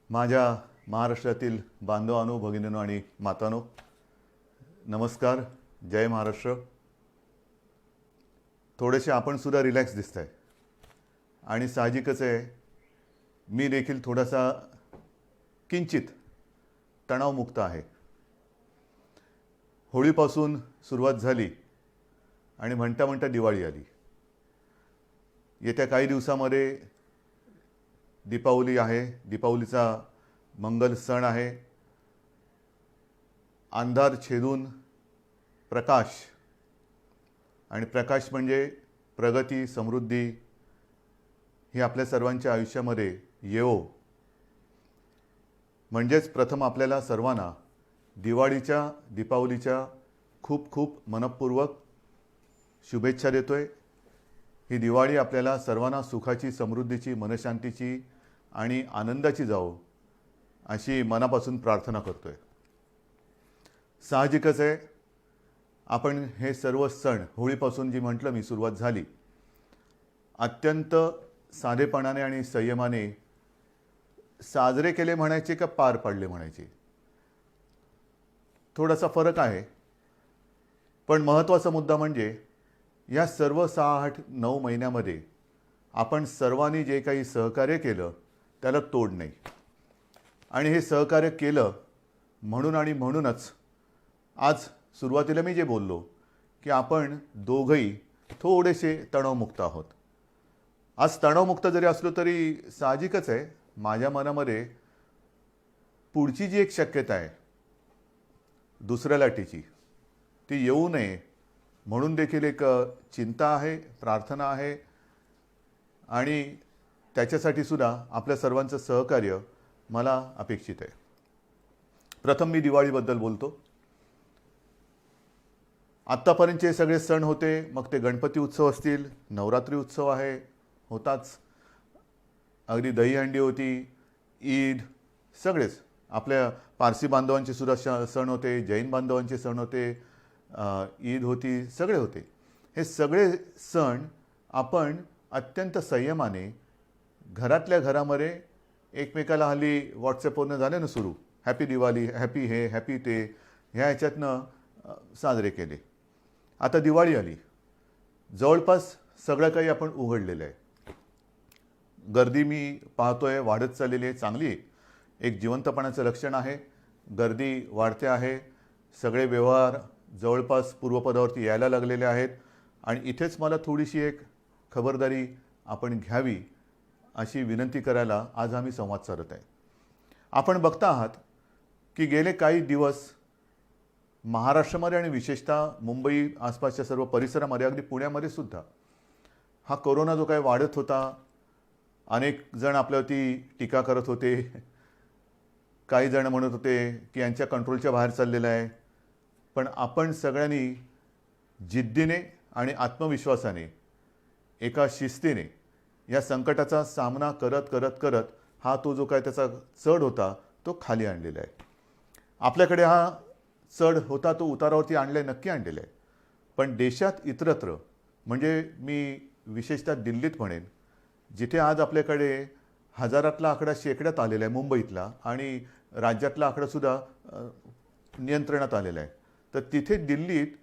माझ्या महाराष्ट्रातील बांधवांनो, भगिनींनो आणि मातांनो, नमस्कार. जय महाराष्ट्र. थोडेसे आपण सुद्धा रिलॅक्स दिसताय आणि साहजिकच आहे, मी देखील थोडासा किंचित तणावमुक्त आहे. होळीपासून सुरुवात झाली आणि म्हणता म्हणता दिवाळी आली. येत्या काही दिवसामध्ये दीपावली आहे. दीपावलीचा मंगल सण आहे. अंधार छेदून प्रकाश, आणि प्रकाश म्हणजे प्रगती, समृद्धी ही आपल्या सर्वांच्या आयुष्यामध्ये येवो. म्हणजेच प्रथम आपल्याला सर्वांना दीपावलीच्या खूप खूप मनपूर्वक शुभेच्छा देतोय. ही दिवाळी आपल्याला सर्वांना सुखाची, समृद्धीची, मनशांतीची आणि आनंदाची जावो अशी मनापासून प्रार्थना करतोय. साहजिकच आहे, आपण हे सर्व सण, होळीपासून जी म्हटलं मी सुरुवात झाली, अत्यंत साधेपणाने आणि संयमाने साजरे केले म्हणायचे का पार पाडले म्हणायचे, थोडासा फरक आहे. पण महत्त्वाचा मुद्दा म्हणजे या सर्व 6-8-9 महिन्यामध्ये आपण सर्वांनी जे काही सहकार्य केलं त्याला तोड नाही. आणि हे सहकार्य केलं म्हणून आणि म्हणूनच आज सुरुवातीला मी जे बोललो की आपण दोघंही थोडेसे तणावमुक्त आहोत. आज तणावमुक्त जरी असलो तरी साहजिकच आहे, माझ्या मनामध्ये पुढची जी एक शक्यता आहे दुसऱ्या लाटेची, ती येऊ नये म्हणून देखील एक चिंता आहे, प्रार्थना आहे. आणि त्याच्यासाठी सुद्धा आपल्या सर्वांचं सहकार्य मला अपेक्षित आहे. प्रथम मी दिवाळीबद्दल बोलतो. आत्तापर्यंतचे सगळे सण होते, मग ते गणपती उत्सव असतील, नवरात्री उत्सव आहे, होताच, अगदी दहीहंडी होती, ईद, सगळेच आपल्या पारसी बांधवांचे सुद्धा सण होते, जैन बांधवांचे सण होते, ईद होती, सगळे होते. हे सगळे सण आपण अत्यंत संयमाने घरातल्या घरामध्ये एकमेकाला, हल्ली व्हॉट्सॲपवरनं झाले ना सुरू, हॅपी दिवाळी, हॅपी हे, हॅपी ते, ह्या ह्याच्यातनं साजरे केले. आता दिवाळी आली, जवळपास सगळं काही आपण उघडलेलं आहे. गर्दी मी पाहतोय वाढत चाललेली आहे, चांगली आहे, एक जिवंतपणाचं लक्षण आहे. गर्दी वाढते आहे, सगळे व्यवहार जवळपास पूर्वपदावरती यायला लागलेले आहेत. आणि इथेच मला थोडीशी एक खबरदारी आपण घ्यावी अशी विनंती करायला आज आम्ही संवाद साधत आहे. आपण बघता आहात की गेले काही दिवस महाराष्ट्रामध्ये आणि विशेषतः मुंबई आसपासच्या सर्व परिसरामध्ये, अगदी पुण्यामध्ये सुद्धा हा कोरोना जो काही वाढत होता, अनेक जण आपल्यावरती टीका करत होते, काही जण म्हणत होते की यांच्या कंट्रोलच्या बाहेर चाललेलं आहे. पण आपण सगळ्यांनी जिद्दीने आणि आत्मविश्वासाने, एका शिस्तीने या संकटाचा सामना करत करत करत हा तो जो काय त्याचा चढ होता तो खाली आणलेला आहे. आपल्याकडे हा चढ होता तो उतारावरती आणला आहे, नक्की आणलेला आहे. पण देशात इतरत्र, म्हणजे मी विशेषतः दिल्लीत म्हणेन, जिथे आज आपल्याकडे हजारातला आकडा शेकड्यात आलेला आहे मुंबईतला, आणि राज्यातला आकडासुद्धा नियंत्रणात आलेला आहे, तर तिथे दिल्लीत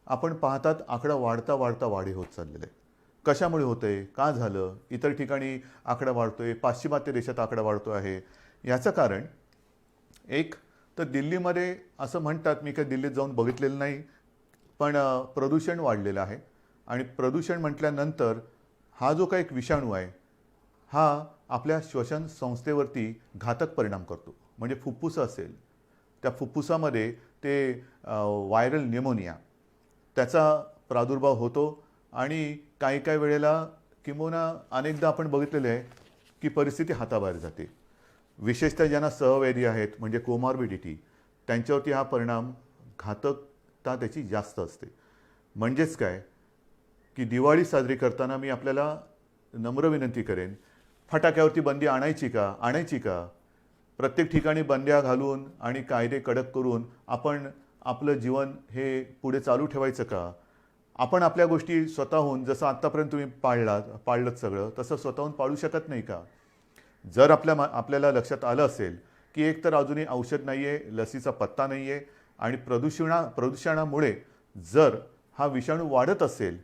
आपण पाहतात आकडा वाढता वाढता वाढी होत चाललेला आहे. कशामुळे होतं आहे, का झालं, इतर ठिकाणी आकडा वाढतो आहे, पाश्चिमात्य देशात आकडा वाढतो आहे. याचं कारण एक तर दिल्लीमध्ये असं म्हणतात, मी काही दिल्लीत जाऊन बघितलेलं नाही, पण प्रदूषण वाढलेलं आहे. आणि प्रदूषण म्हटल्यानंतर हा जो काही एक विषाणू आहे हा आपल्या श्वसन संस्थेवरती घातक परिणाम करतो. म्हणजे फुफ्फुस असेल, त्या फुफ्फुसामध्ये ते व्हायरल न्यूमोनिया, त्याचा प्रादुर्भाव होतो. आणि काही काही वेळेला किंबहुना अनेकदा आपण बघितलेले आहे की परिस्थिती हाताबाहेर जाते. विशेषतः ज्यांना सहव्याधी आहेत, म्हणजे कोमॉर्बिडिटी, त्यांच्यावरती हा परिणाम, घातकता त्याची जास्त असते. म्हणजेच काय की दिवाळी साजरी करताना मी आपल्याला नम्र विनंती करेन, फटाक्यावरती बंदी आणायची का? प्रत्येक ठिकाणी बंद्या घालून आणि कायदे कडक करून आपण आपलं जीवन हे पुढे चालू ठेवायचं का? आपण आपल्या गोष्टी स्वतःहून, जसं आत्तापर्यंत तुम्ही पाळलंत सगळं, तसं स्वतःहून पाळू शकत नाही का? जर आपल्याला लक्षात आलं असेल की एक तर अजूनही औषध नाही आहे, लसीचा पत्ता नाही आहे आणि प्रदूषणामुळे जर हा विषाणू वाढत असेल,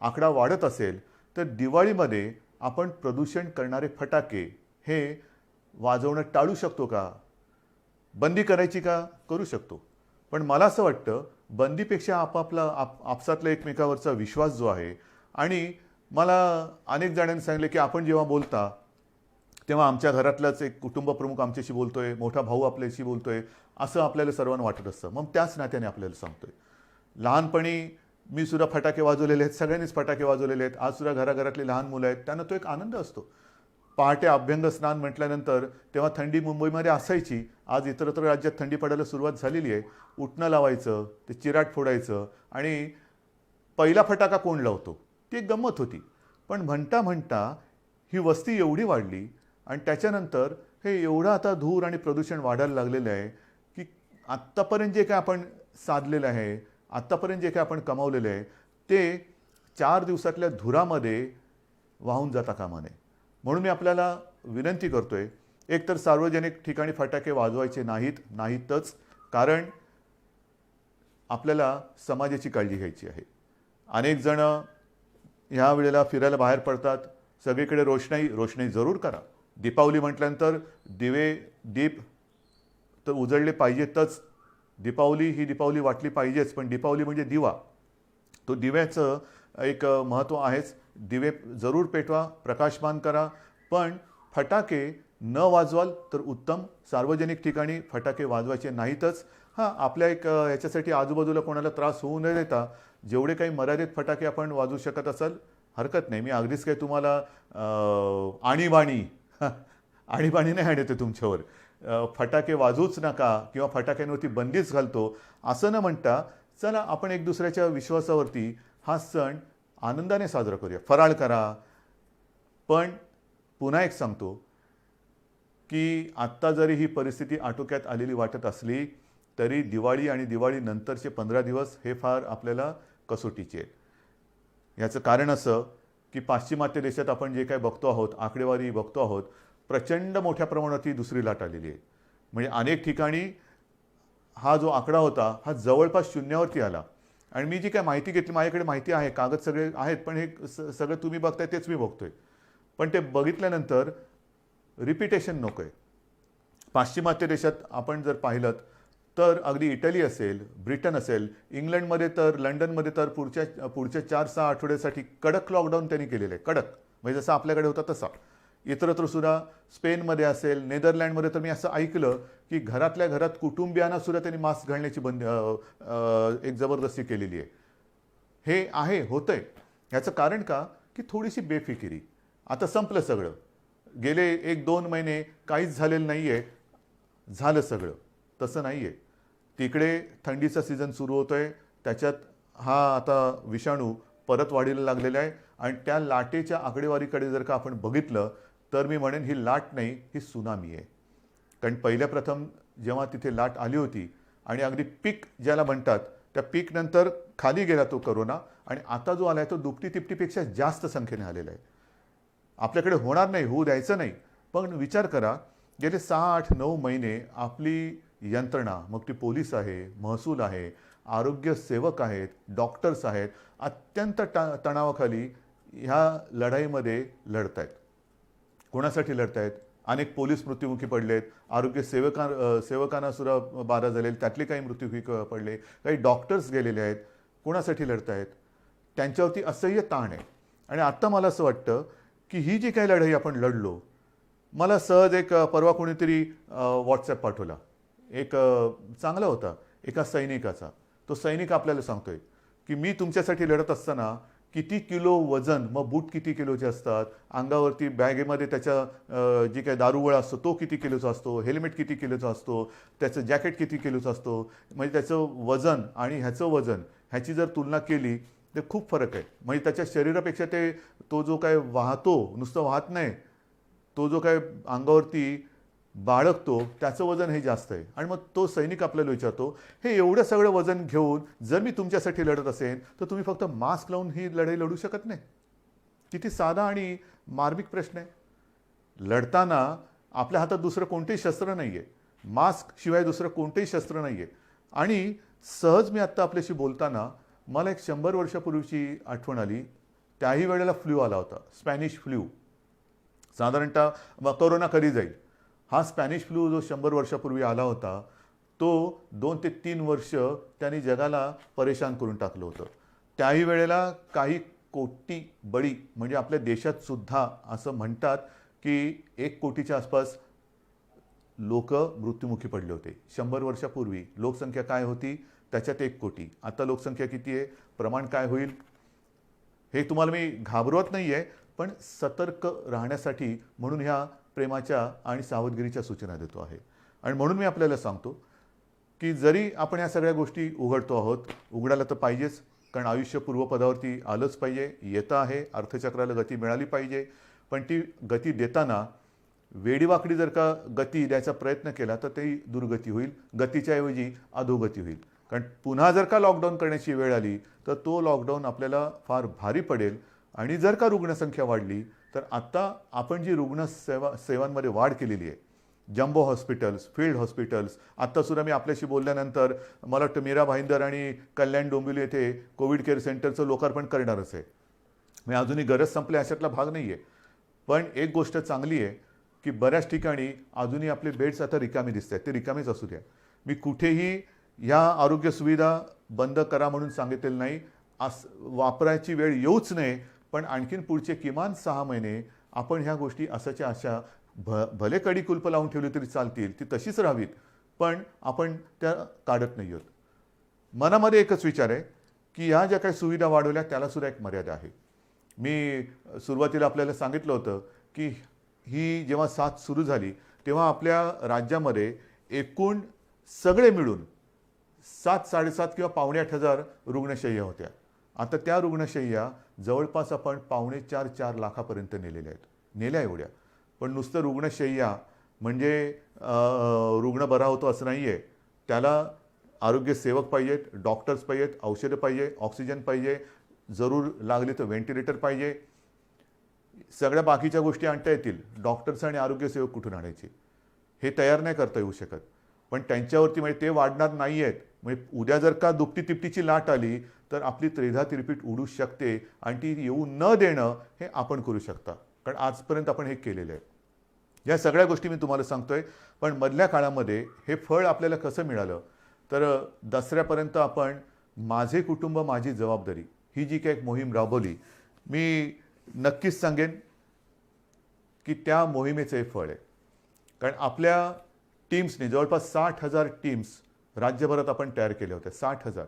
आकडा वाढत असेल, तर दिवाळीमध्ये आपण प्रदूषण करणारे फटाके हे वाजवणं टाळू शकतो का? बंदी करायची का? करू शकतो. पण मला असं वाटतं बंदीपेक्षा आपसातला एकमेकावरचा विश्वास जो आहे, आणि मला अनेक जणांनी सांगितले की आपण जेव्हा बोलता तेव्हा आमच्या घरातलाच एक कुटुंब प्रमुख आमच्याशी बोलतोय, मोठा भाऊ आपल्याशी बोलतोय, असं आपल्याला सर्वांना वाटत असतं. मग त्याच नात्याने आपल्याला सांगतोय. लहानपणी मी सुद्धा फटाके वाजवलेले आहेत, सगळ्यांनीच फटाके वाजवलेले आहेत. आज सुद्धा घराघरातली लहान मुलं आहेत, त्यांना तो एक आनंद असतो. पहाटे अभ्यंग स्नान म्हटल्यानंतर तेव्हा थंडी मुंबईमध्ये असायची, आज इतरत्र राज्यात थंडी पडायला सुरुवात झालेली आहे. उठणं लावायचं, ते चिराट फोडायचं आणि पहिला फटाका कोण लावतो ती एक गंमत होती. पण म्हणता म्हणता ही वस्ती एवढी वाढली आणि त्याच्यानंतर हे एवढं आता धूर आणि प्रदूषण वाढायला लागलेलं आहे की आत्तापर्यंत जे काय आपण साधलेलं आहे, आत्तापर्यंत जे काय आपण कमावलेलं आहे, ते 4 दिवसातल्या धुरामध्ये वाहून जाता कामा नये. म्हणून मी आपल्याला विनंती करतोय, एक तर सार्वजनिक ठिकाणी फटाके वाजवायचे नाहीतच, कारण आपल्याला समाजाची काळजी घ्यायची आहे. अनेक जण ह्या वेळेला फिरायला बाहेर पडतात, सगळीकडे रोषणाई जरूर करा. दीपावली म्हटल्यानंतर दीप तर उजळले पाहिजेतच. ही दीपावली वाटली पाहिजेच, पण दीपावली म्हणजे दिवा. तो दिव्याचं एक महत्त्व आहेच. दिवे जरूर पेटवा, प्रकाशमान करा, पण फटाके न वाजवाल तर उत्तम. सार्वजनिक ठिकाणी फटाके वाजवायचे नाहीतच. हां, आपल्या याच्यासाठी आजूबाजूला कोणाला त्रास होऊ न देता जेवढे काही मर्यादित फटाके आपण वाजवू शकत असाल, हरकत नाही. मी अगदीच काही तुम्हाला आणीबाणी नाही आणते तुमच्यावर. फटाके वाजवूच नका किंवा फटाक्यांवरती बंदीच घालतो असं न म्हणता, चला आपण एक दुसऱ्याच्या विश्वासावरती हा सण आनंदाने साजरा करूया. फराळ करा. पण पुन्हा एक सांगतो की आत्ता जरी ही परिस्थिती आटोक्यात आलेली वाटत असली तरी दिवाळी आणि दिवाळी नंतरचे 15 दिवस हे फार आपल्याला कसोटीचे आहेत. याचं कारण असं की पाश्चिमात्य देशात आपण जे काय बघतो आहोत, आकडेवारी बघतो आहोत, प्रचंड मोठ्या प्रमाणात ही दुसरी लाट आलेली आहे. म्हणजे अनेक ठिकाणी हा जो आकडा होता हा जवळपास शून्यावरती आला. आणि मी जी काय माहिती घेतली, माझ्याकडे माहिती आहे, कागद सगळे आहेत, पण हे सगळं तुम्ही बघताय तेच मी बघतोय. पण ते बघितल्यानंतर रिपिटेशन नको आहे. पाश्चिमात्य देशात आपण जर पाहिलं तर अगदी इटली असेल, ब्रिटन असेल, इंग्लंडमध्ये तर, लंडनमध्ये तर पुढच्या 4-6 आठवड्यासाठी कडक लॉकडाऊन त्यांनी केलेलं आहे. कडक म्हणजे जसं आपल्याकडे होता तसा. इतरत्र सुद्धा स्पेनमध्ये असेल, नेदरलँडमध्ये तर मी असं ऐकलं की घरातल्या घरात कुटुंबियांना सुद्धा त्यांनी मास्क घालण्याची एक जबरदस्ती केलेली आहे. हे होतंय. ह्याचं कारण का की थोडीशी बेफिकिरी. आता संपलं सगळं. गेले 1-2 महिने काहीच झालेलं नाही आहे, झालं सगळं. तसं नाही आहे. तिकडे थंडीचा सीझन सुरू होतोय, त्याच्यात हा आता विषाणू परत वाढीला लागलेला आहे आणि त्या लाटेच्या आकडेवारीकडे जर का आपण बघितलं तर मी म्हणेन ही लाट नाही, ही सुनामी आहे. कारण पहिल्या प्रथम जेव्हा तिथे लाट आली होती आणि अगदी पीक ज्याला म्हणतात त्या पीक नंतर खाली गेला तो करोना, आणि आता जो आला आहे तो दुपटी-तिपटीपेक्षा जास्त संख्येने आलेला आहे. आपल्याकडे होणार नाही, होऊ द्यायचं नाही. पण विचार करा, गेले 6-8-9 महिने आपली यंत्रणा, मग ती पोलीस आहे, महसूल आहे, आरोग्य सेवक आहेत, डॉक्टर्स आहेत, अत्यंत तणावाखाली ह्या लढाईमध्ये लढत आहेत. कोणासाठी लढत आहेत? अनेक पोलीस मृत्युमुखी पडलेत, आरोग्य सेवकांना सुद्धा बाधा झालेली, त्यातले काही मृत्युमुखी पडले, काही डॉक्टर्स गेलेले आहेत. कोणासाठी लढत आहेत? त्यांच्यावरती असह्य ताण आहे. आणि आत्ता मला असं वाटतं की ही जी काही लढाई आपण लढलो, मला सहज एक परवा कोणीतरी व्हॉट्सॲप पाठवला, एक चांगला होता, एका सैनिकाचा. तो सैनिक आपल्याला सांगतोय की मी तुमच्यासाठी लढत असताना किती किलो वजन, मग बूट किती किलोचे असतात, अंगावरती बॅगेमध्ये त्याच्या जी काही दारुगोळा असतो तो किती किलोचा असतो, हेल्मेट किती किलोचा असतो, त्याचं जॅकेट किती किलोचं असतो, म्हणजे त्याचं वजन आणि ह्याचं वजन ह्याची जर तुलना केली तर खूप फरक आहे. म्हणजे त्याच्या शरीरापेक्षा तो जो काय वाहतो, नुसतं वाहत नाही, तो जो काय अंगावरती बाळगतो त्याचं वजन हे जास्त आहे. आणि मग तो सैनिक आपल्याला विचारतो, हे एवढं सगळं वजन घेऊन जर मी तुमच्यासाठी लढत असेल तर तुम्ही फक्त मास्क लावून ही लढाई लढू शकत नाही? किती साधा आणि मार्मिक प्रश्न आहे. लढताना आपल्या हातात दुसरं कोणतेही शस्त्र नाही आहे, मास्क शिवाय दुसरं कोणतेही शस्त्र नाही आहे. आणि सहज मी आत्ता आपल्याशी बोलताना मला एक 100 वर्षापूर्वीची आठवण आली. त्याही वेळेला फ्लू आला होता, स्पॅनिश फ्लू. साधारणतः कोरोना कधी जाईल, हा स्पॅनिश फ्लू जो 100 वर्षापूर्वी आला होता तो 2 ते 3 वर्ष त्यांनी जगाला परेशान करून टाकलं होतं. त्याही वेळेला काही कोटी बळी, म्हणजे आपल्या देशात सुद्धा असं म्हणतात की 1 कोटीच्या आसपास लोक मृत्युमुखी पडले होते. 100 वर्षापूर्वी लोकसंख्या काय होती, त्याच्यात 1 कोटी. आता लोकसंख्या किती आहे, प्रमाण काय होईल, हे तुम्हाला मी घाबरवत नाही आहे, पण सतर्क राहण्यासाठी म्हणून ह्या प्रेमाच्या आणि सावधगिरीच्या सूचना देतो आहे. आणि म्हणून मी आपल्याला सांगतो की जरी आपण या सगळ्या गोष्टी उघडतो आहोत, उघडायला तर पाहिजेच, कारण आयुष्य पूर्वपदावरती आलंच पाहिजे, येतं आहे, अर्थचक्राला गती मिळाली पाहिजे. पण ती गती देताना वेडीवाकडी जर का गती द्यायचा प्रयत्न केला तर ती दुर्गती होईल, गतीच्या ऐवजी अधोगती होईल. कारण पुन्हा जर का लॉकडाऊन करण्याची वेळ आली तर तो लॉकडाऊन आपल्याला फार भारी पडेल. आणि जर का रुग्णसंख्या वाढली तर आत्ता आपण जी सेवांमध्ये वाढ केलेली आहे, जम्बो हॉस्पिटल्स, फील्ड हॉस्पिटल्स, आत्तासुद्धा मी आपल्याशी बोलल्यानंतर मला वाटतं मीरा भाईंदर आणि कल्याण डोंबिवली येथे कोविड केअर सेंटरचं लोकार्पण करणारच आहे. मी अजूनही गरज संपली अशातला भाग नाही आहे. पण एक गोष्ट चांगली आहे की बऱ्याच ठिकाणी अजूनही आपले बेड्स आता रिकामी दिसत आहेत, ते रिकामीच असू द्या. मी कुठेही या आरोग्य सुविधा बंद करा म्हणून सांगितलेलं नाही, वापरायची वेळ येऊच नये. पण आणखीन पुढचे किमान 6 महिने आपण ह्या गोष्टी असाच्या अशा भले कडी कुलप लावून ठेवली तरी चालतील, ती तशीच राहावीत, पण आपण त्या काढत नाही आहोत. मनामध्ये एकच विचार आहे की ह्या ज्या काही सुविधा वाढवल्या त्याला सुद्धा एक मर्यादा आहे. मी सुरुवातीला आपल्याला सांगितलं होतं की ही जेव्हा साथ सुरू झाली तेव्हा आपल्या राज्यामध्ये एकूण सगळे मिळून 7-7.5 किंवा 7,800 रुग्णशय्या होत्या. आता त्या रुग्णशय्या जवळपास आपण 4.5 लाखापर्यंत नेल्या एवढ्या. पण नुसतं रुग्णशय्या म्हणजे रुग्ण बरा होतो असं नाही आहे. त्याला आरोग्य सेवक पाहिजेत, डॉक्टर्स पाहिजेत, औषधं पाहिजे, ऑक्सिजन पाहिजे, जरूर लागली तर व्हेंटिलेटर पाहिजे. सगळ्या बाकीच्या गोष्टी आणता येतील, डॉक्टर्स आणि आरोग्य सेवक कुठून आणायचे हे तयार नाही करता येऊ शकत. पण त्यांच्यावरती म्हणजे ते वाढणार नाही आहेत. म्हणजे उद्या जर का दुपटी तिपटीची लाट आली तर आपली त्रेधा तिरपीट उडू शकते आणि ती येऊ न देणं हे आपण करू शकता, कारण आजपर्यंत आपण हे केलेलं आहे. या सगळ्या गोष्टी मी तुम्हाला सांगतोय. पण मधल्या काळामध्ये हे फळ आपल्याला कसं मिळालं तर दसऱ्यापर्यंत आपण माझे कुटुंब माझी जबाबदारी ही जी काही मोहीम राबवली, मी नक्कीच सांगेन की त्या मोहिमेचं हे फळ आहे. कारण आपल्या टीम्सने जवळपास 60,000 टीम्स राज्यभरात आपण तयार केल्या होत्या. 60,000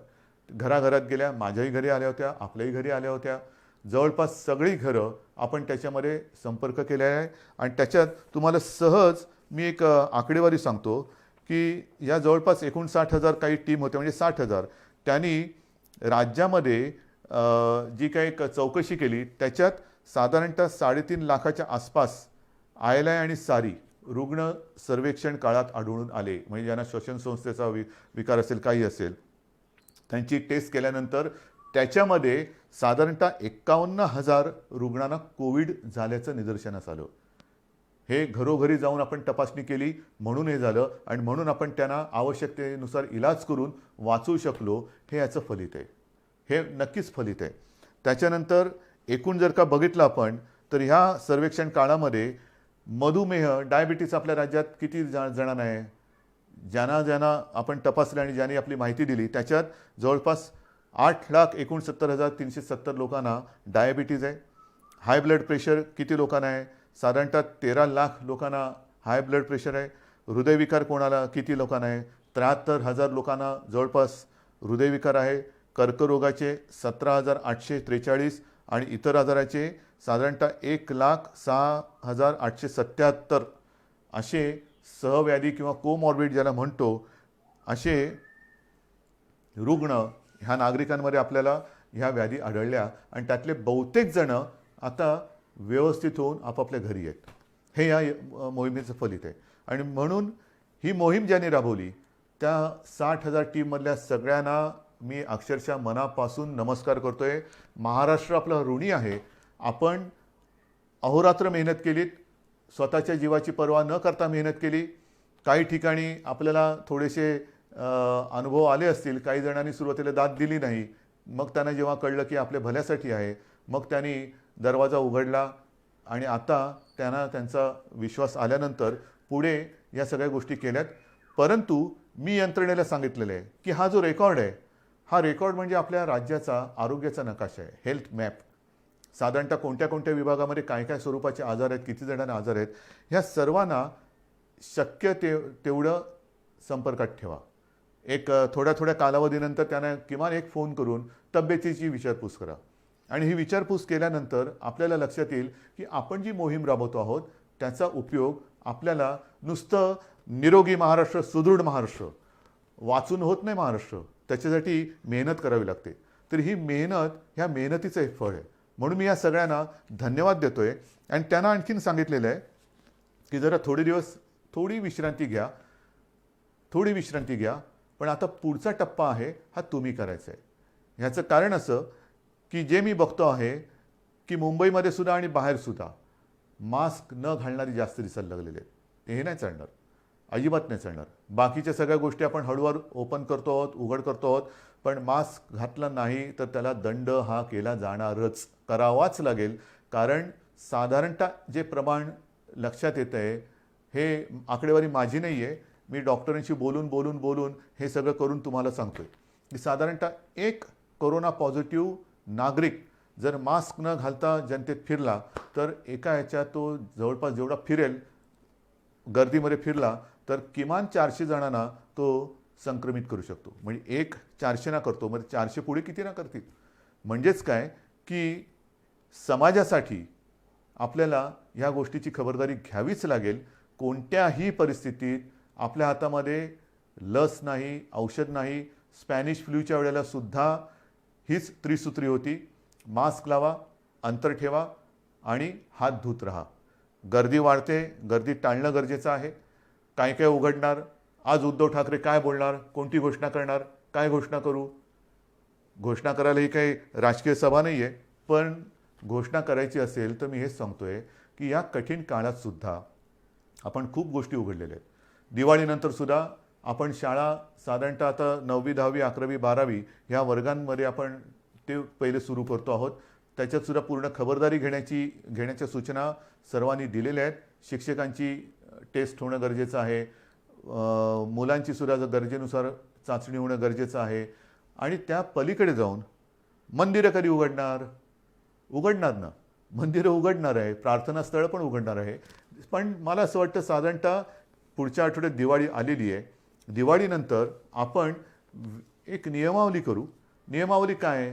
घराघरात गेल्या, माझ्याही घरी आल्या होत्या, आपल्याही घरी आल्या होत्या. जवळपास सगळी घरं आपण त्याच्यामध्ये संपर्क केला आहे. आणि त्याच्यात तुम्हाला सहज मी एक आकडेवारी सांगतो की या जवळपास 59,000 काही टीम होत्या, म्हणजे 60,000. त्यांनी राज्यामध्ये जी काही चौकशी केली त्याच्यात साधारणतः 3.5 लाखाच्या आसपास आयलाय आणि सारी रुग्ण सर्वेक्षण काळात आढळून आले. म्हणजे ज्यांना श्वसन संस्थेचा विकार असेल, काही असेल, त्यांची टेस्ट केल्यानंतर त्याच्यामध्ये साधारणतः 51,000 रुग्णांना कोविड झाल्याचं निदर्शनास आलं. हे घरोघरी जाऊन आपण तपासणी केली म्हणून हे झालं आणि म्हणून आपण त्यांना आवश्यकतेनुसार इलाज करून वाचवू शकलो. हे याचं फलित आहे, हे नक्कीच फलित आहे. त्याच्यानंतर एकूण जर का बघितलं आपण तर ह्या सर्वेक्षण काळामध्ये मधुमेह, डायबिटीस आपल्या राज्यात किती जणांना आहे, ज्यांना आपण तपासलं आणि ज्यांनी आपली माहिती दिली त्याच्यात जवळपास 8,69,370 लोकांना डायबिटीज आहे. हाय ब्लड प्रेशर किती लोकांना आहे, साधारणतः 13 लाख लोकांना हाय ब्लड प्रेशर आहे. हृदयविकार कोणाला किती लोकांना आहे, 73,000 लोकांना जवळपास हृदयविकार आहे. कर्करोगाचे 17,843 आणि इतर आजाराचे साधारणतः 1,06,877 असे सहव्याधी किंवा कोमॉर्बिड ज्याला म्हणतो असे रुग्ण ह्या नागरिकांमध्ये आपल्याला ह्या व्याधी आढळल्या. आणि त्यातले बहुतेक जण आता व्यवस्थित होऊन आपापल्या घरी आहेत. हे या मोहिमेचं फलित आहे. आणि म्हणून ही मोहीम ज्यांनी राबवली त्या 60,000 टीममधल्या सगळ्यांना मी अक्षरशः मनापासून नमस्कार करतोय. महाराष्ट्र आपला ऋणी आहे. आपण अहोरात्र मेहनत केलीत, स्वतःच्या जीवाची पर्वा न करता मेहनत केली. काही ठिकाणी आपल्याला थोडेसे अनुभव आले असतील. काही जणांनी सुरुवातीला दाद दिली नाही. मग त्यांना जेव्हा कळलं की आपल्या भल्यासाठी आहे, मग त्यांनी दरवाजा उघडला आणि आता त्यांना त्यांचा विश्वास आल्यानंतर पुढे या सगळ्या गोष्टी केल्यात. परंतु मी यंत्रणेला सांगितलेलं आहे की हा जो रेकॉर्ड आहे, हा रेकॉर्ड म्हणजे आपल्या राज्याचा आरोग्याचा नकाशा आहे, हेल्थ मॅप. साधारणतः कोणत्या कोणत्या विभागामध्ये काय काय स्वरूपाचे आजार आहेत, किती जणांना आजार आहेत, ह्या सर्वांना शक्य तेवढं संपर्कात ठेवा. एक थोड्या थोड्या कालावधीनंतर त्यांना किमान एक फोन करून तब्येतीची विचारपूस करा. आणि ही विचारपूस केल्यानंतर आपल्याला लक्षात येईल की आपण जी मोहीम राबवतो आहोत त्याचा उपयोग आपल्याला नुसतं निरोगी महाराष्ट्र, सुदृढ महाराष्ट्र वाचून होत नाही. महाराष्ट्र त्याच्यासाठी मेहनत करावी लागते. तर ही मेहनत, ह्या मेहनतीचं एक फळ आहे. म्हणून मी या सगळ्यांना धन्यवाद देतोय आणि त्यांना आणखीन सांगितलेलं आहे की जरा थोडे दिवस थोडी विश्रांती घ्या. पण आता पुढचा टप्पा आहे हा तुम्ही करायचा आहे. ह्याचं कारण असं की जे मी बघतो आहे की मुंबईमध्ये सुद्धा आणि बाहेर सुद्धा मास्क न घालणारी जास्त दिसायला लागलेले आहेत. हे नाही चालणार, अजिबात नाही चालणार. बाकीच्या सगळ्या गोष्टी आपण हळूहळू ओपन करतो आहोत, उघड करतो आहोत. पण मास्क घातला नाही तर त्याला दंड हा केला जाणारच, करावाच लागेल. कारण साधारणतः जे प्रमाण लक्षात येतं आहे, हे आकडेवारी माझी नाही आहे, मी डॉक्टरांशी बोलून हे सगळं करून तुम्हाला सांगतोय की साधारणतः एक कोरोना पॉझिटिव्ह नागरिक जर मास्क न घालता जनतेत फिरला तर एका ह्याच्यात तो जवळपास जेवढा फिरेल, गर्दीमध्ये फिरला तर किमान 400 जणांना तो संक्रमित करू शकतो. म्हणजे एक 400 ना करतो, म्हणजे 400 पुढे किती ना करतील. म्हणजेच काय की समाजासाठी आपल्याला ह्या गोष्टीची खबरदारी घ्यावीच लागेल. कोणत्याही परिस्थितीत आपल्या हातामध्ये लस नाही, औषध नाही. स्पॅनिश फ्लूच्या वेळेला सुद्धा हीच त्रिसूत्री होती: मास्क लावा, अंतर ठेवा आणि हात धुत राहा. गर्दी वाढते, गर्दी टाळणं गरजेचं आहे. काय काय उघडणार, आज उद्धव ठाकरे काय बोलणार, कोणती घोषणा करणार, काय घोषणा करू. घोषणा करायला ही काही राजकीय सभा नाही आहे, पण घोषणा करायची असेल तर मी हेच सांगतोय की या कठीण काळात सुद्धा आपण खूप गोष्टी उघडलेल्या आहेत. दिवाळीनंतर सुद्धा आपण शाळा साधारणतः आता 9वी, 10वी, 11वी, 12वी ह्या वर्गांमध्ये आपण ते पहिले सुरू करतो आहोत. त्याच्यात सुद्धा पूर्ण खबरदारी घेण्याच्या सूचना सर्वांनी दिलेल्या आहेत. शिक्षकांची टेस्ट होणं गरजेचं आहे, मुलांची सुद्धा गरजेनुसार चाचणी होणं गरजेचं आहे. आणि त्या पलीकडे जाऊन मंदिरं कधी उघडणार ना, मंदिरं उघडणार आहे, प्रार्थनास्थळं पण उघडणार आहे. पण मला असं वाटतं साधारणतः पुढच्या आठवड्यात दिवाळी आलेली आहे. दिवाळीनंतर आपण एक नियमावली करू. नियमावली काय आहे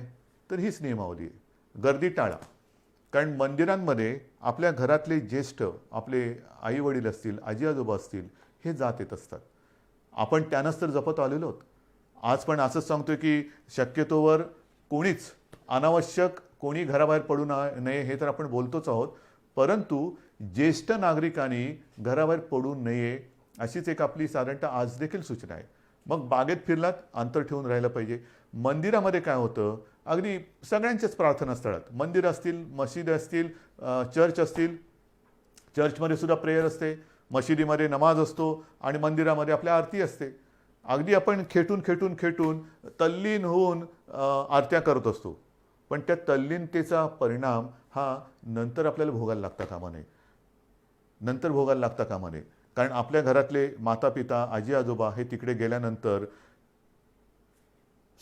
तर हीच नियमावली आहे: गर्दी टाळा. कारण मंदिरांमध्ये आपल्या घरातले ज्येष्ठ, आपले आई वडील असतील, आजी आजोबा असतील, हे जात येत असतात. आपण त्यानंच तर जपत आलेलो आहोत. आज पण असंच सांगतोय की शक्यतोवर कोणीच अनावश्यक कोणी घराबाहेर पडू नये, हे तर आपण बोलतोच आहोत. परंतु ज्येष्ठ नागरिकांनी घराबाहेर पडू नये अशीच एक आपली साधारणतः आज देखील सूचना आहे. मग बागेत फिरलात, अंतर ठेवून राहिलं पाहिजे. मंदिरामध्ये काय होतं, अगदी सगळ्यांच्याच प्रार्थनास्थळात, मंदिर असतील, मशीद असतील, चर्च असतील, चर्चमध्ये सुद्धा प्रेयर असते, मशिदीमध्ये नमाज असतो आणि मंदिरामध्ये आपल्या आरती असते. अगदी आपण खेटून तल्लीन होऊन आरत्या करत असतो. पण त्या तल्लीनतेचा परिणाम हा नंतर आपल्याला भोगायला लागता कामा नये. कारण आपल्या घरातले माता पिता, आजी आजोबा हे तिकडे गेल्यानंतर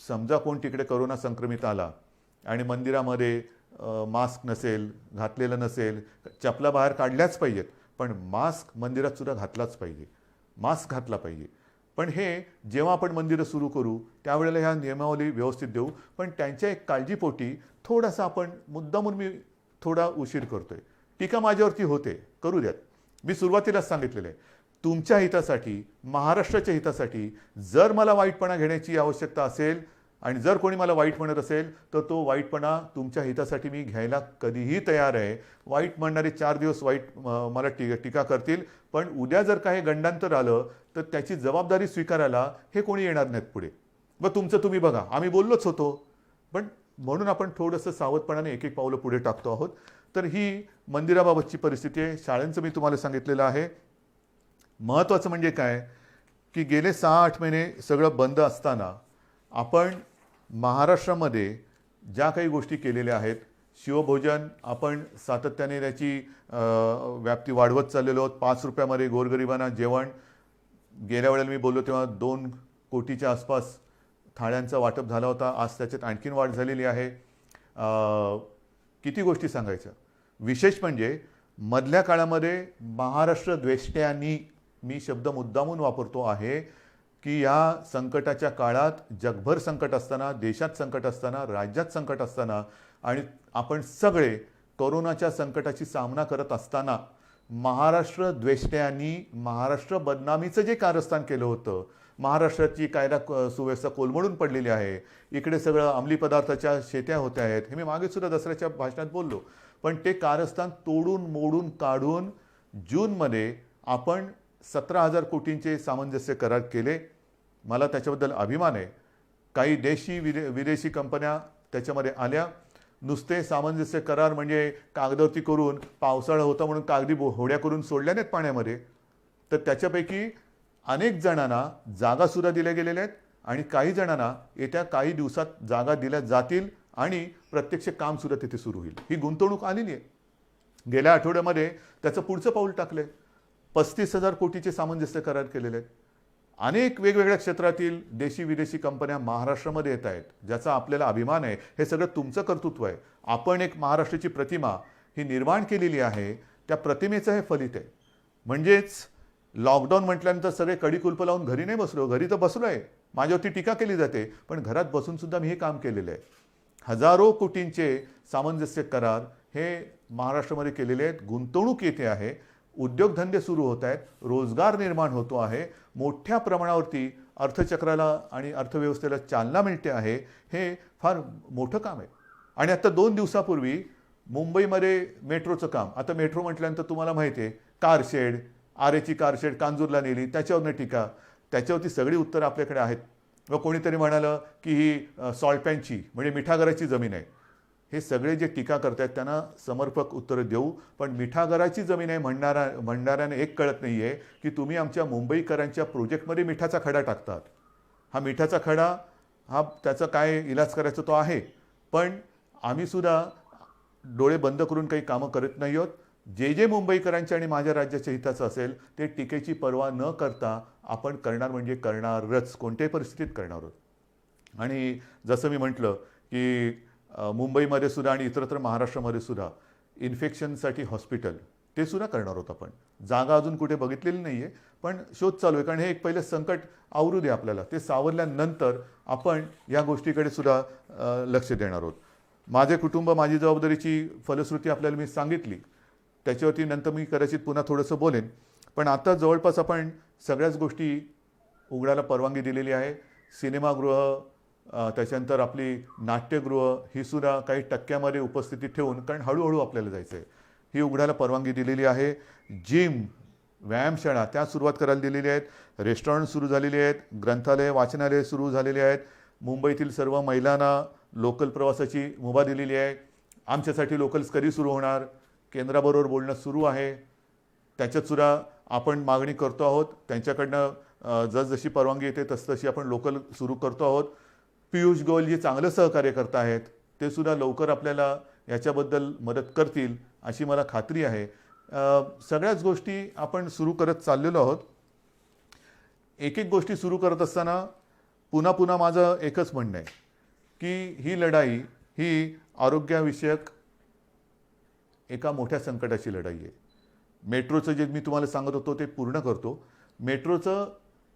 समजा कोण तिकडे कोरोना संक्रमित आला आणि मंदिरामध्ये मास्क नसेल, घातलेलं नसेल, चपला बाहेर काढल्याच पाहिजेत, पण मास्क मंदिरात सुद्धा घातलाच पाहिजे, मास्क घातला पाहिजे. पण हे जेव्हा आपण मंदिरं सुरू करू त्यावेळेला ह्या नियमावली व्यवस्थित देऊ. पण त्यांच्या एक काळजीपोटी थोडासा आपण मुद्दामून मी थोडा उशीर करतोय. टीका माझ्यावरती होते, करू द्यात. मी सुरुवातीलाच सांगितलेलं आहे, तुमच्या हितासाठी, महाराष्ट्राच्या हितासाठी जर मला वाईटपणा घेण्याची आवश्यकता असेल आणि जर कोणी मला वाईट म्हणत असेल तर तो वाईटपणा तुमच्या हितासाठी मी घ्यायला कधीही तयार आहे. वाईट म्हणणारे 4 दिवस वाईट मला टीका करतील, पण उद्या जर काही गंडांतर आलं तर त्याची जबाबदारी स्वीकारायला हे कोणी येणार नाहीत पुढे. मग तुमचं तुम्ही बघा, आम्ही बोललोच होतो. पण म्हणून आपण थोडंसं सावधपणाने एक एक पावलं पुढे टाकतो आहोत. तर ही मंदिराबाबतची परिस्थिती आहे. शाळांचं मी तुम्हाला सांगितलेलं आहे. महत्त्वाचं म्हणजे काय की गेले 6-8 महिने सगळं बंद असताना आपण महाराष्ट्रामध्ये ज्या काही गोष्टी केलेल्या आहेत, शिवभोजन आपण सातत्याने त्याची व्याप्ती वाढवत चाललेलो आहोत. 5 रुपयामध्ये गोरगरिबांना जेवण. गेल्या वेळेला मी बोललो तेव्हा 2 कोटीच्या आसपास थाळ्यांचा वाटप झाला होता. आज त्याच्यात आणखीन वाढ झालेली आहे. किती गोष्टी सांगायच्या. विशेष म्हणजे मधल्या काळामध्ये महाराष्ट्र द्वेष्ट्यांनी, मी शब्द मुद्दामून वापरतो आहे की या संकटाच्या काळात, जगभर संकट असताना, देशात संकट असताना, राज्यात संकट असताना आणि आपण सगळे कोरोनाच्या संकटाची सामना करत असताना महाराष्ट्र द्वेष्ट्यांनी महाराष्ट्र बदनामीचं जे कारस्थान केलं होतं, महाराष्ट्राची कायदा सुव्यवस्था कोलमडून पडलेली आहे, इकडे सगळं अंमली पदार्थाच्या शेत्या होत्या आहेत, हे मी मागे सुद्धा दसऱ्याच्या भाषणात बोललो. पण ते कारस्थान तोडून मोडून काढून जूनमध्ये आपण 17,000 कोटींचे सामंजस्य करार केले. मला त्याच्याबद्दल अभिमान आहे. काही विदेशी कंपन्या त्याच्यामध्ये आल्या. नुसते सामंजस्य करार म्हणजे कागदावरती करून, पावसाळा होता म्हणून कागदी होड्या करून सोडल्या नाहीत पाण्यामध्ये. तर त्याच्यापैकी अनेक जणांना जागासुद्धा दिल्या गेलेल्या आहेत आणि काही जणांना येत्या काही दिवसात जागा दिल्या जातील आणि प्रत्यक्ष कामसुद्धा तिथे सुरू होईल. ही गुंतवणूक आलेली आहे. गेल्या आठवड्यामध्ये त्याचं पुढचं पाऊल टाकलं आहे. 35,000 कोटीचे सामंजस्य करार केलेले आहेत. अनेक वेगवेगळ्या क्षेत्रातील देशी विदेशी कंपन्या महाराष्ट्रामध्ये येत आहेत, ज्याचा आपल्याला अभिमान आहे. हे सगळं तुमचं कर्तृत्व आहे. आपण एक महाराष्ट्राची प्रतिमा ही निर्माण केलेली आहे. त्या प्रतिमेचं हे फलित आहे. म्हणजेच लॉकडाऊन म्हटल्यानंतर सगळे कडी-कुलपं लावून घरी नाही बसलो. घरी तर बसलो आहे. माझ्यावरती टीका केली जाते, पण घरात बसून सुद्धा मी हे काम केलेलं आहे. हजारो कोटींचे सामंजस्य करार हे महाराष्ट्रामध्ये केलेले आहेत. गुंतवणूक येते आहे. उद्योगधंदे सुरू होत आहेत. रोजगार निर्माण होतो आहे. मोठ्या प्रमाणावरती अर्थचक्राला आणि अर्थव्यवस्थेला चालना मिळते आहे. हे फार मोठं काम आहे. आणि आता 2 दिवसापूर्वी मुंबईमध्ये मेट्रोचं काम, आता मेट्रो म्हटल्यानंतर तुम्हाला माहिती आहे, कारशेड, आरेची कारशेड कांजूरला नेली, त्याच्यावरनं टीका. त्याच्यावरती सगळी उत्तरं आपल्याकडे आहेत. व कोणीतरी म्हणालं की ही सॉल्टपॅनची म्हणजे मिठागराची जमीन आहे. हे सगळे जे टीका करतायत त्यांना समर्पक उत्तरं देऊ. पण मिठागराची जमीन आहे म्हणणाऱ्याने एक कळत नाही आहे की तुम्ही आमच्या मुंबईकरांच्या प्रोजेक्टमध्ये मिठाचा खडा टाकतात. हा मिठाचा खडा हा त्याचा काय इलाज करायचा तो आहे, पण आम्हीसुद्धा डोळे बंद करून काही कामं करत नाही आहोत. जे मुंबईकरांच्या आणि माझ्या राज्याच्या हिताचं असेल ते टीकेची पर्वा न करता आपण करणार म्हणजे करणारच, कोणत्याही परिस्थितीत करणार आहोत. आणि जसं मी म्हटलं की मुंबईमध्ये सुद्धा आणि इतरत्र महाराष्ट्रामध्ये सुद्धा इन्फेक्शनसाठी हॉस्पिटल ते सुद्धा करणार आहोत आपण. जागा अजून कुठे बघितलेली नाही आहे, पण शोध चालू आहे. कारण हे एक पहिलं संकट आवरू दे आपल्याला. ते सावरल्यानंतर आपण या गोष्टीकडे सुद्धा लक्ष देणार आहोत. माझे कुटुंब माझी जबाबदारीची फलश्रुती आपल्याला मी सांगितली. त्याच्यावरती नंतर मी कदाचित पुन्हा थोडंसं बोलेन. पण आता जवळपास आपण सगळ्याच गोष्टी उघडायला परवानगी दिलेली आहे. सिनेमागृह, त्याच्यानंतर आपली नाट्यगृह ही सुद्धा काही टक्क्यामध्ये उपस्थिती ठेवून, कारण हळूहळू आपल्याला जायचं आहे, ही उघडायला परवानगी दिलेली आहे. जिम, व्यायामशाळा त्या सुरुवात करायला दिलेली आहेत. रेस्टॉरंट सुरू झालेली आहेत. ग्रंथालय, वाचनालय सुरू झालेली आहेत. मुंबईतील सर्व महिलांना लोकल प्रवासाची मुभा दिलेली आहे. आमच्यासाठी लोकल्स कधी सुरू होणार, केंद्राबरोबर बोलणं सुरू आहे. त्याच्यातसुद्धा आपण मागणी करतो आहोत. त्यांच्याकडनं जसजशी परवानगी येते तसतशी आपण लोकल सुरू करतो आहोत. पियुष गोयल जे चांगलं सहकार्य करत आहेत ते सुद्धा लवकर आपल्याला याच्याबद्दल मदत करतील अशी मला खात्री आहे. सगळ्याच गोष्टी आपण सुरू करत चाललेलो आहोत. एक एक गोष्टी सुरू करत असताना पुन्हा पुन्हा माझं एकच म्हणणं आहे की ही लढाई ही आरोग्याविषयक एका मोठ्या संकटाची लढाई आहे. मेट्रोचं जे मी तुम्हाला सांगत होतो ते पूर्ण करतो. मेट्रोचं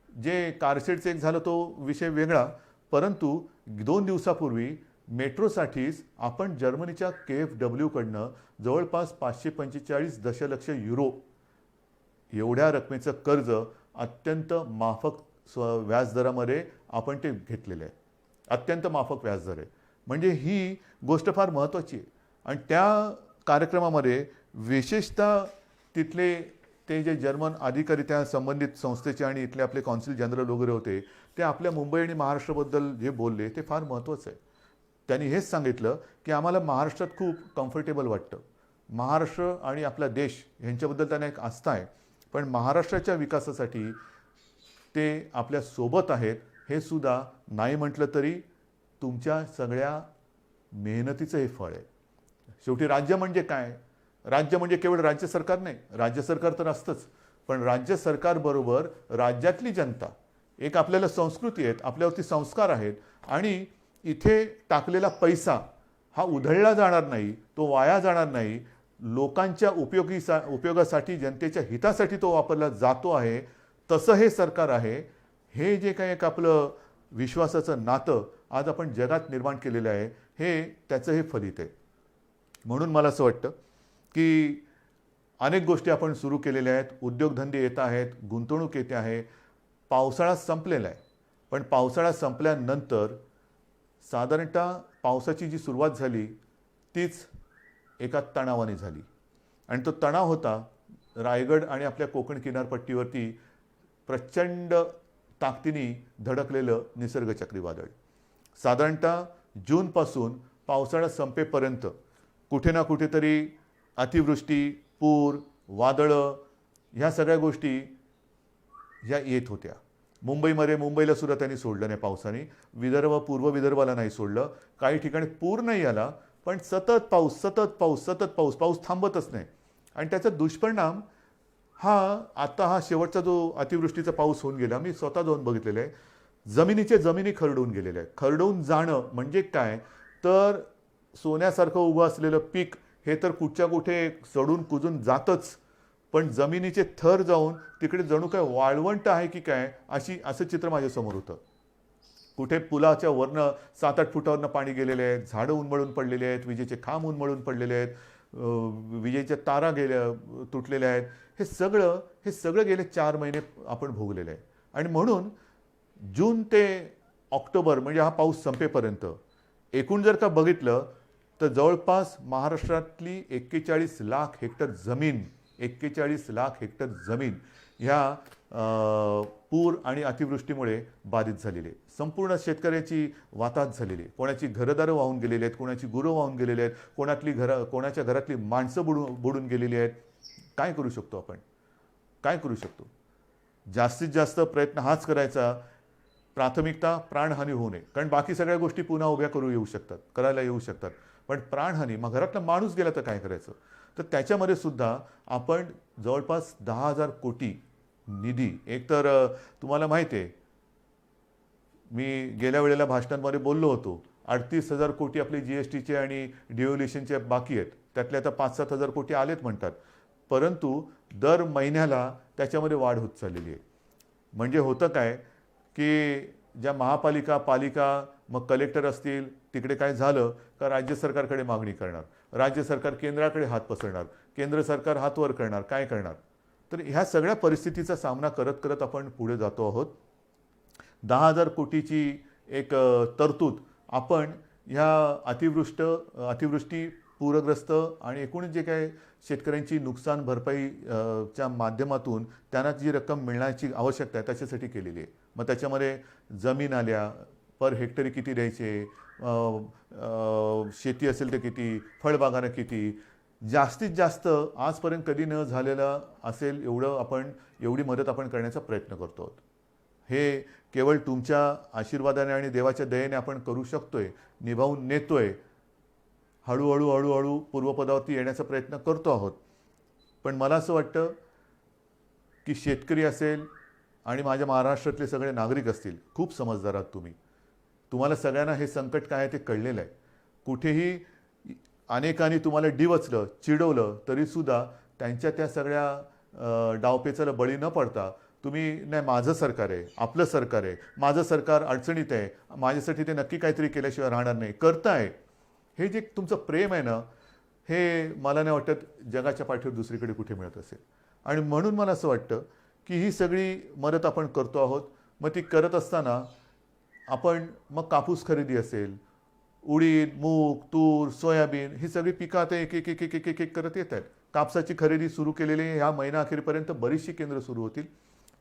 जे कारशेडचं एक झालं तो विषय वेगळा, परंतु 2 दिवसापूर्वी मेट्रोसाठीच आपण जर्मनीच्या KfW कडनं जवळपास 545 दशलक्ष युरो एवढ्या रकमेचं कर्ज अत्यंत माफक व्याजदरामध्ये आपण ते घेतलेलं आहे. अत्यंत माफक व्याजदर आहे. म्हणजे ही गोष्ट फार महत्त्वाची आहे. आणि त्या कार्यक्रमामध्ये विशेषतः तिथले ते जे जर्मन अधिकारी त्या संबंधित संस्थेचे आणि इथले आपले कॉन्सिल जनरल वगैरे होते, ते आपल्या मुंबई आणि महाराष्ट्राबद्दल जे बोलले ते फार महत्त्वाचं आहे. त्यांनी हेच सांगितलं की आम्हाला महाराष्ट्रात खूप कम्फर्टेबल वाटतं. महाराष्ट्र आणि आपला देश यांच्याबद्दल त्यांना एक आस्था आहे, पण महाराष्ट्राच्या विकासासाठी ते आपल्या सोबत आहेत हे सुद्धा नाही म्हटलं तरी तुमच्या सगळ्या मेहनतीचं हे फळ आहे. शेवटी राज्य म्हणजे काय? राज्य म्हणजे केवळ राज्य सरकार नाही, राज्य सरकार तर असतंच, पण राज्य सरकारबरोबर राज्यातली जनता, एक आपल्याला संस्कृती आहेत, आपल्यावरती संस्कार आहेत आणि इथे टाकलेला पैसा हा उधळला जाणार नाही, तो वाया जाणार नाही, लोकांच्या उपयोगासाठी, जनतेच्या हितासाठी तो वापरला जातो आहे, तसं हे सरकार आहे. हे जे काही एक आपलं विश्वासाचं नातं आज आपण जगात निर्माण केलेलं आहे, हे त्याचं हे फलित आहे. म्हणून मला असं वाटतं की अनेक गोष्टी आपण सुरू केलेल्या आहेत, उद्योगधंदे येत आहेत, गुंतवणूक येते आहे. पावसाळा संपलेला आहे, पण पावसाळा संपल्यानंतर साधारणतः पावसाची जी सुरुवात झाली तीच एका तणावाने झाली आणि तो तणाव होता रायगड आणि आपल्या कोकण किनारपट्टीवरती प्रचंड ताकदीने धडकलेलं निसर्ग चक्रीवादळ. साधारणतः जूनपासून पावसाळा संपेपर्यंत कुठे ना कुठेतरी अतिवृष्टी, पूर, वादळं ह्या सगळ्या गोष्टी ह्या येत होत्या. मुंबईला सुद्धा त्यांनी सोडलं नाही पावसाने, पूर्व विदर्भाला नाही सोडलं. काही ठिकाणी पूर नाही आला, पण सतत पाऊस थांबतच नाही आणि त्याचा दुष्परिणाम हा शेवटचा जो अतिवृष्टीचा पाऊस होऊन गेला, मी स्वतः जाऊन बघितलेलं आहे. जमिनी खरडून गेलेल्या आहेत. खरडून जाणं म्हणजे काय तर सोन्यासारखं उभं असलेलं पीक हे तर कुठच्या कुठे सडून कुजून जातच, पण जमिनीचे थर जाऊन तिकडे जणू काय वाळवंट आहे की काय असं चित्र माझ्यासमोर होतं. कुठे पुलाच्या वरनं 7-8 फुटावरनं पाणी गेलेले आहेत, झाडं उन्मळून पडलेले आहेत, विजेचे खांब उन्मळून पडलेले आहेत, विजेच्या तारा तुटलेल्या आहेत. हे सगळं गेले 4 महिने आपण भोगलेलं आहे. आणि म्हणून जून ते ऑक्टोबर म्हणजे हा पाऊस संपेपर्यंत एकूण जर का बघितलं तर जवळपास महाराष्ट्रातली 41 लाख हेक्टर जमीन ह्या पूर आणि अतिवृष्टीमुळे बाधित झालेली आहे. संपूर्ण शेतकऱ्याची वाताहत झालेली आहे. कोणाची घरदारं वाहून गेलेली आहेत, कोणाची गुरं वाहून गेलेली आहेत, कोणाच्या घरातली माणसं बुडून गेलेली आहेत. काय करू शकतो आपण? काय करू शकतो? जास्तीत जास्त प्रयत्न हाच करायचा, प्राथमिकता प्राणहानी होऊ नये. कारण बाकी सगळ्या गोष्टी पुन्हा उभ्या करायला येऊ शकतात, पण प्राणहानी, मग घरातला माणूस गेला तर काय करायचं? तर त्याच्यामध्ये सुद्धा आपण जवळपास 10,000 कोटी निधी, एकतर तुम्हाला माहिती आहे मी गेल्या वेळेला भाषणांमध्ये बोललो होतो, 38,000 कोटी आपले GSTचे आणि डिव्होल्युशनचे बाकी आहेत, त्यातले आता 5-7 हजार कोटी आलेत म्हणतात, परंतु दर महिन्याला त्याच्यामध्ये वाढ होत चाललेली आहे. म्हणजे होतं काय की ज्या पालिका मग कलेक्टर असतील, तिकडे काय झालं का राज्य सरकारकडे मागणी करणार, राज्य सरकार केंद्राकडे हात पसरणार, केंद्र सरकार हात वर करणार, काय करणार? तर ह्या सगळ्या परिस्थितीचा सामना करत करत आपण पुढे जातो आहोत. 10,000 कोटीची एक तरतूद आपण ह्या अतिवृष्टी, पूरग्रस्त आणि एकूण जे काय शेतकऱ्यांची नुकसान भरपाई च्या माध्यमातून त्यांना जी रक्कम मिळण्याची आवश्यकता आहे त्याच्यासाठी केलेली आहे. मग त्याच्यामध्ये जमीन आल्या, पर हेक्टरी किती द्यायचे, शेती असेल तर किती, फळबागांना किती, जास्तीत जास्त आजपर्यंत कधी न झालेलं असेल एवढी मदत आपण करण्याचा प्रयत्न करतो आहोत. हे केवळ तुमच्या आशीर्वादाने आणि देवाच्या दयेने आपण करू शकतोय, निभावून नेतोय, हळूहळू पूर्वपदावरती येण्याचा प्रयत्न करतो आहोत. पण मला असं वाटतं की शेतकरी असेल आणि माझ्या महाराष्ट्रातले सगळे नागरिक असतील, खूप समजदार आहात तुम्ही. तुम्हाला सगळ्यांना हे संकट काय आहे ते कळलेलं आहे. कुठेही अनेकांनी तुम्हाला डिवचलं, चिडवलं तरीसुद्धा त्यांच्या त्या सगळ्या डावपेचाला बळी न पडता तुम्ही नाही, माझं सरकार आहे, आपलं सरकार आहे, माझं सरकार अडचणीत आहे, माझ्यासाठी ते नक्की काहीतरी केल्याशिवाय राहणार नाही, करताय. हे जे तुमचं प्रेम आहे ना, हे मला नाही वाटत जगाच्या पाठीवर दुसरीकडे कुठे मिळत असेल. आणि म्हणून मला असं वाटतं की ही सगळी मदत आपण करतो आहोत. मग ती करत असताना आपण मग कापूस खरेदी असेल, उडीद, मूग, तूर, सोयाबीन ही सगळी पिकं आता एक करत येत आहेत. कापसाची खरेदी सुरू केलेली ह्या महिना अखेरपर्यंत बरीचशी केंद्र सुरू होतील.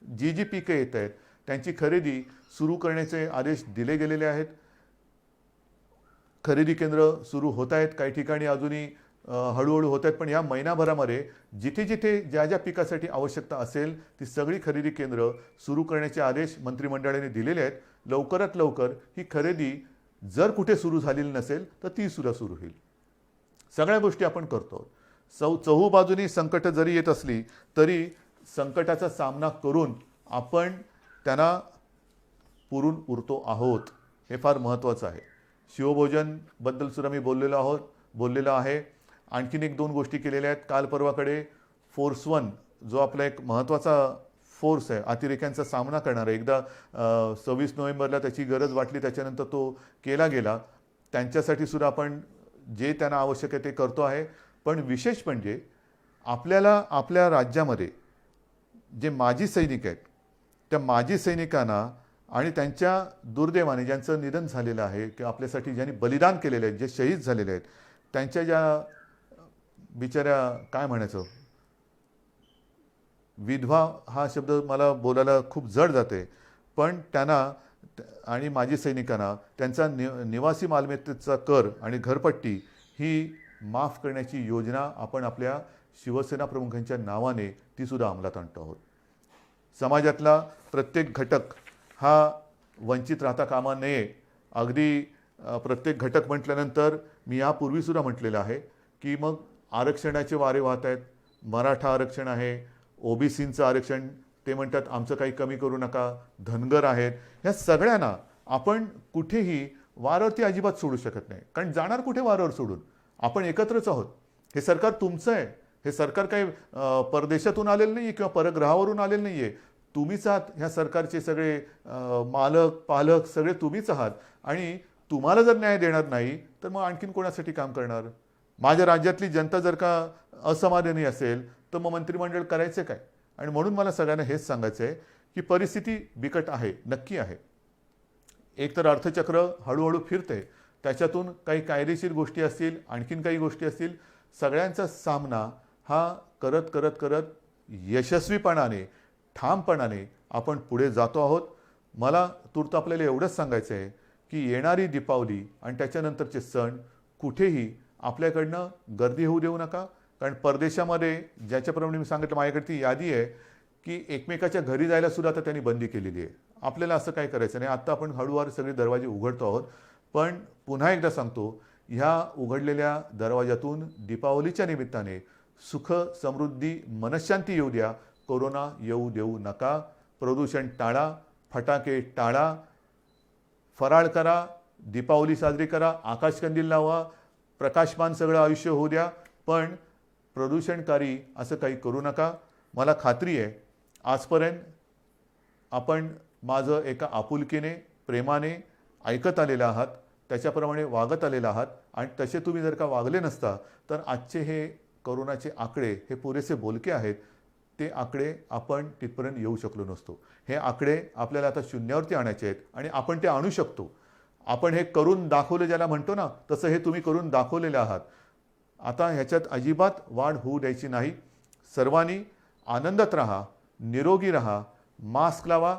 जी पिकं येत आहेत त्यांची खरेदी सुरू करण्याचे आदेश दिले गेलेले आहेत. खरेदी केंद्र सुरू होत आहेत. काही ठिकाणी अजूनही हळूहळू होत आहेत, पण या महिनाभरामध्ये जिथे जिथे ज्या ज्या पिकासाठी आवश्यकता असेल ती सगळी खरेदी केंद्र सुरू करण्याचे आदेश मंत्रिमंडळाने दिलेले आहेत. लवकरात लवकर ही खरेदी जर कुठे सुरू झालेली नसेल तर ती सुद्धा सुरू होईल. सगळ्या गोष्टी आपण करतो. चहूबाजूनी संकट जरी येत असली तरी संकटाचा सामना करून आपण त्यांना पुरून उरतो आहोत, हे फार महत्त्वाचं आहे. शिवभोजनबद्दल सुद्धा मी बोललेलो आहे. आणखीन एक दोन गोष्टी केलेल्या आहेत. काल परवाकडे फोर्स 1 जो आपला एक महत्त्वाचा फोर्स आहे, अतिरेक्यांचा सामना करणारा, एकदा 26 नोव्हेंबरला त्याची गरज वाटली त्याच्यानंतर तो केला गेला. त्यांच्यासाठी सुद्धा आपण जे त्यांना आवश्यक आहे ते करतो आहे. पण विशेष म्हणजे आपल्याला आपल्या राज्यामध्ये जे माजी सैनिक आहेत त्या माजी सैनिकांना आणि त्यांच्या दुर्दैवाने ज्यांचं निधन झालेलं आहे किंवा आपल्यासाठी ज्यांनी बलिदान केलेलं आहे, जे शहीद झालेले आहेत, त्यांच्या ज्या बिचाऱ्या काय म्हणायचं, विधवा हा शब्द मला बोलायला खूप जड जाते, पण त्यांना आणि माजी सैनिकांना त्यांचा निवासी मालमत्तेचा कर आणि घरपट्टी ही माफ करण्याची योजना आपण आपल्या शिवसेना प्रमुखांच्या नावाने ती सुद्धा अंमलात आणतो आहोत. समाजातला प्रत्येक घटक हा वंचित राहता कामा नये. अगदी प्रत्येक घटक म्हटल्यानंतर मी यापूर्वीसुद्धा म्हटलेलं आहे की मग आरक्षणाचे वारे वाहत आहेत. मराठा आरक्षण आहे, ओबीसींचं आरक्षण, ते म्हणतात आमचं काही कमी करू नका, धनगर आहेत, ह्या सगळ्यांना आपण कुठेही वारावरती अजिबात सोडू शकत नाही. कारण जाणार कुठे वारावर सोडून? आपण एकत्रच आहोत. हे सरकार तुमचं आहे. हे सरकार काही परदेशातून आलेलं नाही आहे किंवा परग्रहावरून आलेलं नाही आहे. तुम्हीच आहात ह्या सरकारचे सगळे मालक पालक सगळे तुम्हीच आहात. आणि तुम्हाला जर न्याय देणार नाही तर मग आणखीन कोणासाठी काम करणार? माझ्या राज्यातली जनता जर का असमाधानी असेल तर मग मंत्रिमंडळ करायचे काय? आणि म्हणून मला सगळ्यांना हेच सांगायचं आहे की परिस्थिती बिकट आहे, नक्की आहे. एकतर अर्थचक्र हळूहळू फिरते, त्याच्यातून काही कायदेशीर गोष्टी असतील, आणखीन काही गोष्टी असतील, सगळ्यांचा सामना हा करत करत करत यशस्वीपणाने ठामपणाने आपण पुढे जातो आहोत. मला तूर्त आपल्याला एवढंच सांगायचं आहे की येणारी दीपावली आणि त्याच्यानंतरचे सण कुठेही आपल्याकडनं गर्दी होऊ देऊ नका. कारण परदेशामध्ये ज्याच्याप्रमाणे मी सांगितलं, माझ्याकडे ती यादी आहे की एकमेकाच्या घरी जायला सुद्धा आता त्यांनी बंदी केलेली आहे. आपल्याला असं काय करायचं नाही. आत्ता आपण हळूहळू सगळे दरवाजे उघडतो आहोत. पण पुन्हा एकदा सांगतो, ह्या उघडलेल्या दरवाजातून दीपावलीच्या निमित्ताने सुख समृद्धी मनशांती येऊ द्या. कोरोना येऊ देऊ नका. प्रदूषण टाळा, फटाके टाळा, फराळ करा, दीपावली साजरी करा, आकाशकंदील लावा, प्रकाशमान सगळं आयुष्य होऊ द्या. पण प्रदूषणकारी असं काही करू नका. मला खात्री आहे आजपर्यंत आपण माझं एका आपुलकीने प्रेमाने ऐकत आलेलं आहात, त्याच्याप्रमाणे वागत आलेला आहात. आणि तसे तुम्ही जर का वागले नसता तर आजचे हे कोरोनाचे आकडे हे पुरेसे बोलके आहेत. ते आकडे आपण तिथपर्यंत येऊ शकलो नसतो. हे आकडे आपल्याला आता शून्यावरती आणायचे आहेत आणि आपण ते आणू शकतो. आपण हे करून दाखवले ज्याला म्हणतो ना, तसं हे तुम्ही करून दाखवलेले आहात. आता ह्याच्यात अजिबात वाढ होऊ द्यायची नाही. सर्वांनी आनंदात राहा, निरोगी राहा, मास्क लावा,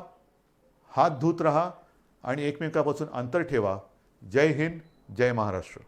हात धुत राहा आणि एकमेकापासून अंतर ठेवा. जय हिंद, जय महाराष्ट्र.